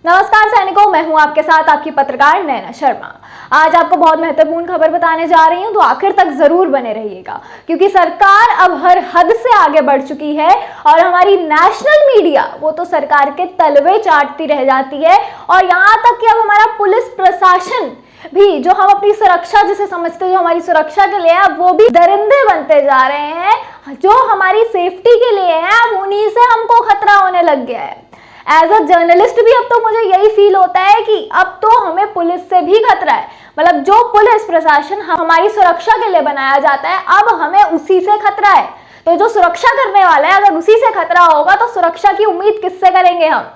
नमस्कार सैनिकों, मैं हूं आपके साथ आपकी पत्रकार नैना शर्मा। आज आपको बहुत महत्वपूर्ण खबर बताने जा रही हूं, तो आखिर तक जरूर बने रहिएगा क्योंकि सरकार अब हर हद से आगे बढ़ चुकी है और हमारी नेशनल मीडिया वो तो सरकार के तलवे चाटती रह जाती है। और यहाँ तक कि अब हमारा पुलिस प्रशासन भी, जो हम अपनी सुरक्षा जिसे समझते हैं, जो हमारी सुरक्षा के लिए है, वो भी दरिंदे बनते जा रहे हैं। जो हमारी सेफ्टी के लिए है, अब उन्हीं से हमको खतरा होने लग गया है। एज अ जर्नलिस्ट भी अब तो मुझे यही फील होता है कि अब तो हमें पुलिस से भी खतरा है। मतलब जो पुलिस प्रशासन हमारी सुरक्षा के लिए बनाया जाता है, अब हमें उसी से खतरा है। तो जो सुरक्षा करने वाला है, अगर उसी से खतरा होगा तो सुरक्षा की उम्मीद किससे करेंगे हम।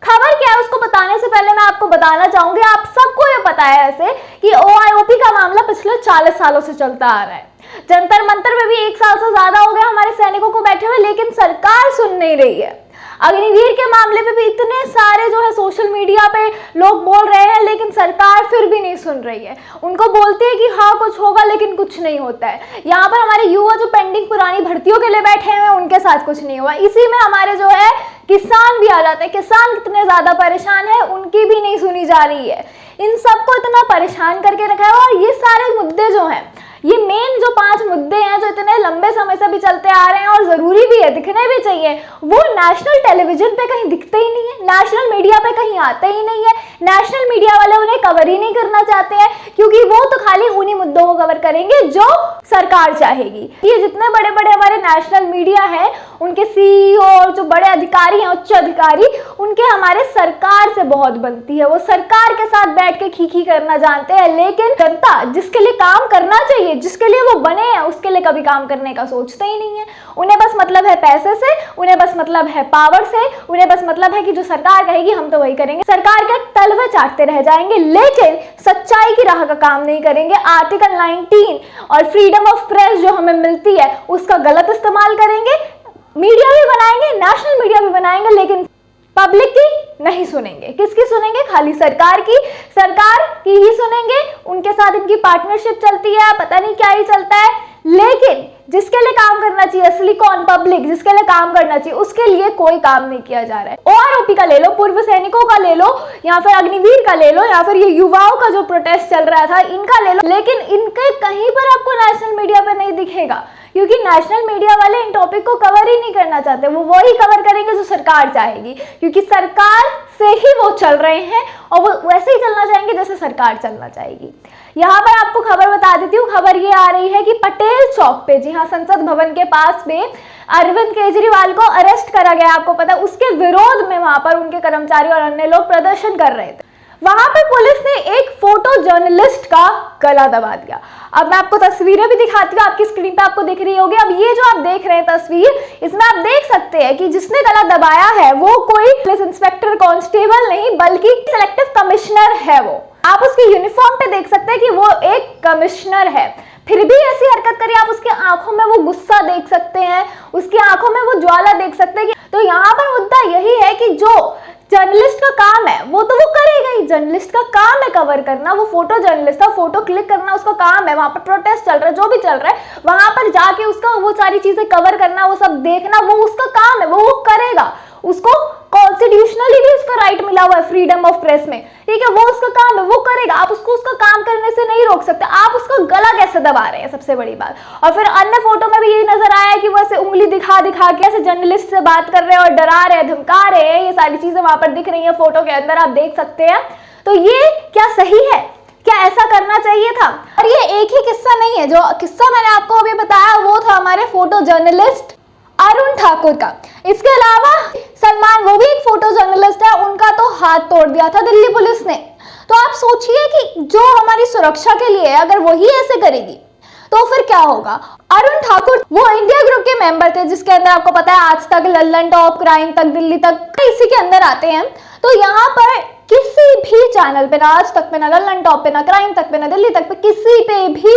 खबर क्या है उसको बताने से पहले मैं आपको बताना चाहूंगी, आप सबको ये पता है ऐसे कि OIOP का मामला पिछले 40 सालों से चलता आ रहा है। जंतर मंतर में भी 1 साल से ज्यादा हो गया हमारे सैनिकों को बैठे हुए, लेकिन सरकार सुन नहीं रही है। अग्निवीर के मामले में भी इतने सारे जो है सोशल मीडिया पे लोग बोल रहे हैं, लेकिन सरकार फिर भी नहीं सुन रही है। उनको बोलती है कि हाँ कुछ होगा, लेकिन कुछ नहीं होता है। यहाँ पर हमारे युवा जो पेंडिंग पुरानी भर्तियों के लिए बैठे हैं, उनके साथ कुछ नहीं हुआ। इसी में हमारे जो है किसान भी आ जाते हैं। किसान कितने ज्यादा परेशान है, उनकी भी नहीं सुनी जा रही है। इन सबको इतना परेशान करके रखा है। और ये सारे मुद्दे जो हैं, ये मेन जो 5 मुद्दे हैं जो इतने लंबे समय से भी चलते आ रहे हैं और जरूरी भी है, दिखने भी चाहिए, वो नेशनल टेलीविजन पे कहीं दिखते ही नहीं है, नेशनल मीडिया पे कहीं आते ही नहीं है। नेशनल मीडिया वाले उन्हें कवर ही नहीं करना चाहते हैं, क्योंकि वो तो खाली उन्हीं मुद्दों को कवर करेंगे जो सरकार चाहेगी। ये जितने बड़े बड़े हमारे नेशनल मीडिया है, उनके CEO और जो बड़े अधिकारी हैं, उच्च अधिकारी, उनके हमारे सरकार से बहुत बनती है। वो सरकार के साथ बैठ के खीखी करना जानते हैं, लेकिन जनता जिसके लिए काम करना चाहिए, जिसके लिए वो बने हैं, उसके लिए कभी काम करने का सोचते ही नहीं है। उन्हें बस मतलब है पैसे से, उन्हें बस मतलब है पावर से, उन्हें बस मतलब है कि जो सरकार कहेगी हम तो वही करेंगे। सरकार के तलवे चाटते रह जाएंगे, लेकिन सच्चाई की राह का काम नहीं करेंगे। आर्टिकल 19 और फ्रीडम ऑफ प्रेस जो हमें मिलती है, उसका गलत इस्तेमाल करेंगे। मीडिया भी बनाएंगे, नेशनल मीडिया भी बनाएंगे, लेकिन पब्लिक की नहीं सुनेंगे। किसकी सुनेंगे? खाली सरकार की ही सुनेंगे। उनके साथ इनकी पार्टनरशिप चलती है, पता नहीं क्या ही चलता है। लेकिन जिसके लिए काम करना चाहिए, असली कौन? पब्लिक जिसके लिए काम करना चाहिए, उसके लिए कोई काम नहीं किया जा रहा है। OROP का ले लो, पूर्व सैनिकों का ले लो, या फिर अग्निवीर का ले लो, या फिर ये युवाओं का जो प्रोटेस्ट चल रहा था, इनका ले लो, लेकिन इनके कहीं पर आपको नेशनल मीडिया पर नहीं दिखेगा, क्योंकि नेशनल मीडिया वाले इन टॉपिक को कवर ही नहीं करना चाहते। वो वही कवर करेंगे जो सरकार चाहेगी, क्योंकि सरकार से ही वो चल रहे हैं और वो वैसे ही चलना चाहेंगे जैसे सरकार चलना चाहेगी। यहाँ पर आपको खबर बता देती हूँ। खबर ये आ रही है कि पटेल चौक पे, जी हाँ, संसद भवन के पास में अरविंद केजरीवाल को अरेस्ट करा गया। आपको पता है, उसके विरोध में वहां पर उनके कर्मचारी और अन्य लोग प्रदर्शन कर रहे थे। वहां पर पुलिस ने एक फोटो जर्नलिस्ट का गला दबा दिया। अब मैं आपको तस्वीरें भी दिखाती हूँ, आपकी स्क्रीन पे आपको दिख रही होगी। अब ये जो आप देख रहे हैं तस्वीर, इसमें आप देख सकते हैं कि जिसने गला दबाया है वो कोई पुलिस इंस्पेक्टर कांस्टेबल नहीं, बल्कि सिलेक्टिव कमिश्नर है। वो आप उसकी यूनिफॉर्म पे देख सकते हैं कि वो एक कमिश्नर है। फिर भी ऐसी हरकत करी, आप उसकी आंखों में वो गुस्सा देख सकते हैं, उसकी आंखों में वो ज्वाला देख सकते हैं। तो यहाँ पर मुद्दा यही है कि जो जर्नलिस्ट का काम है वो तो वो करेगा ही। जर्नलिस्ट का काम है कवर करना, वो फोटो जर्नलिस्ट का फोटो क्लिक करना उसका काम है। वहां पर प्रोटेस्ट चल रहा है, जो भी चल रहा है, वहां पर जाके उसका वो सारी चीजें कवर करना, वो सब देखना, वो उसका काम है, वो करेगा। उसको कॉन्स्टिट्यूशनली भी उसका राइट मिला हुआ है फ्रीडम ऑफ प्रेस में, ठीक है, वो उसका काम है, वो करेगा। आप उसको उसका काम करने से नहीं रोक सकते। आप उसका गला कैसे दबा रहे हैं, सबसे बड़ी बात। और फिर अन्य फोटो में भी यही नजर आया है कि वो ऐसे उंगली दिखा दिखा के ऐसे जर्नलिस्ट से बात कर रहे हैं और डरा रहे हैं, धमका रहे हैं। ये सारी चीजें वहां पर दिख रही है फोटो के अंदर, आप देख सकते हैं। तो ये क्या सही है? क्या ऐसा करना चाहिए था? और ये एक ही किस्सा नहीं है। जो किस्सा मैंने आपको अभी बताया वो था हमारे फोटो जर्नलिस्ट अरुण ठाकुर का। इसके अलावा सलमान, वो भी एक फोटो जर्नलिस्ट है, उनका तो हाथ तोड़ दिया था दिल्ली पुलिस ने। तो आप सोचिए कि जो हमारी सुरक्षा के लिए है, अगर वही ऐसे करेगी तो फिर क्या होगा। अरुण ठाकुर वो इंडिया ग्रुप के मेंबर थे, जिसके अंदर आपको पता है आज तक, लल्लन टॉप, क्राइम तक, दिल्ली तक, इसी के अंदर आते हैं। तो यहाँ पर किसी भी चैनल पे, ना आज तक पे, ना लल्लन टॉप पे, ना क्राइम तक पे, ना दिल्ली तक पे, किसी पे भी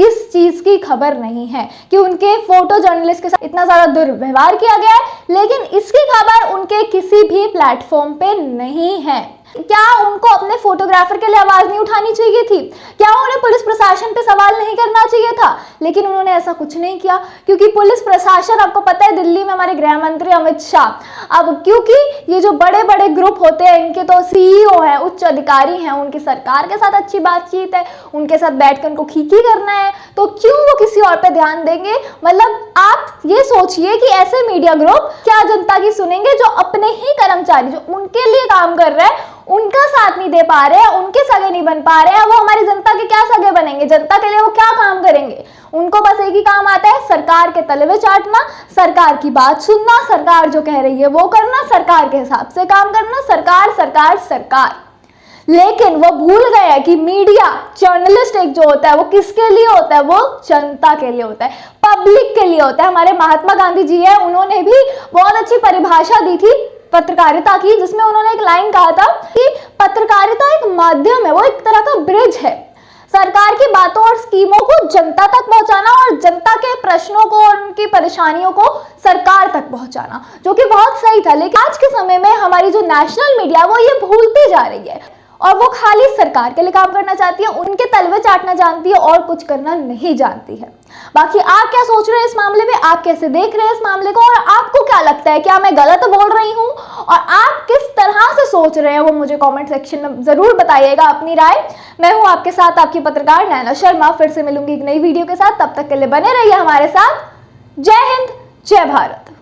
इस चीज की खबर नहीं है कि उनके फोटो जर्नलिस्ट के साथ इतना ज्यादा दुर्व्यवहार किया गया है। लेकिन इसकी खबर उनके किसी भी प्लेटफॉर्म पे नहीं है। क्या उनको अपने फोटोग्राफर के लिए आवाज नहीं उठानी चाहिए थी? क्या उन्हें पुलिस प्रशासन पे सवाल नहीं करना चाहिए था? लेकिन उन्होंने ऐसा कुछ नहीं किया, क्योंकि पुलिस प्रशासन, आपको पता है दिल्ली में हमारे गृह मंत्री अमित शाह, अब क्योंकि ये जो बड़े बड़े ग्रुप होते हैं इनके तो सीईओ हैं, उच्च अधिकारी हैं, उनकी सरकार के साथ अच्छी बातचीत है, उनके साथ बैठकर उनको खीखी करना है, तो क्यों वो किसी और पे ध्यान देंगे? मतलब आप ये सोचिए कि ऐसे मीडिया ग्रुप क्या जनता की सुनेंगे, जो अपने ही कर्मचारी जो उनके लिए काम कर रहे हैं उनका साथ नहीं दे पा रहे हैं, उनके सगे नहीं बन पा रहे हैं, वो हमारी जनता के क्या सगे बनेंगे? जनता के लिए वो क्या काम करेंगे? उनको बस एक ही काम आता है, सरकार के तलवे चाटना, सरकार की बात सुनना, सरकार जो कह रही है वो करना, सरकार के हिसाब से काम करना, सरकार सरकार सरकार। लेकिन वो भूल गए हैं कि मीडिया, जर्नलिस्ट एक जो होता है वो किसके लिए होता है? वो जनता के लिए होता है, पब्लिक के लिए होता है। हमारे महात्मा गांधी जी है, उन्होंने भी बहुत अच्छी परिभाषा दी थी पत्रकारिता की, जिसमें उन्होंने एक लाइन कहा था कि पत्रकारिता एक माध्यम है, वो एक तरह का ब्रिज है, सरकार की बातों और स्कीमों को जनता तक पहुंचाना और जनता के प्रश्नों को और उनकी परेशानियों को सरकार तक पहुंचाना, जो कि बहुत सही था। लेकिन आज के समय में हमारी जो नेशनल मीडिया वो ये भूलती जा रही है और वो खाली सरकार के लिए काम करना चाहती है, उनके तलवे चाटना जानती है और कुछ करना नहीं जानती है। बाकी आप क्या सोच रहे हैं इस मामले में? आप कैसे देख रहे हैं इस मामले को? और आपको क्या लगता है, क्या मैं गलत बोल रही हूँ? और आप किस तरह से सोच रहे हैं वो मुझे कमेंट सेक्शन में जरूर बताइएगा अपनी राय। मैं हूँ आपके साथ आपकी पत्रकार नैना शर्मा, फिर से मिलूंगी एक नई वीडियो के साथ। तब तक के लिए बने रहिए हमारे साथ। जय हिंद, जय भारत।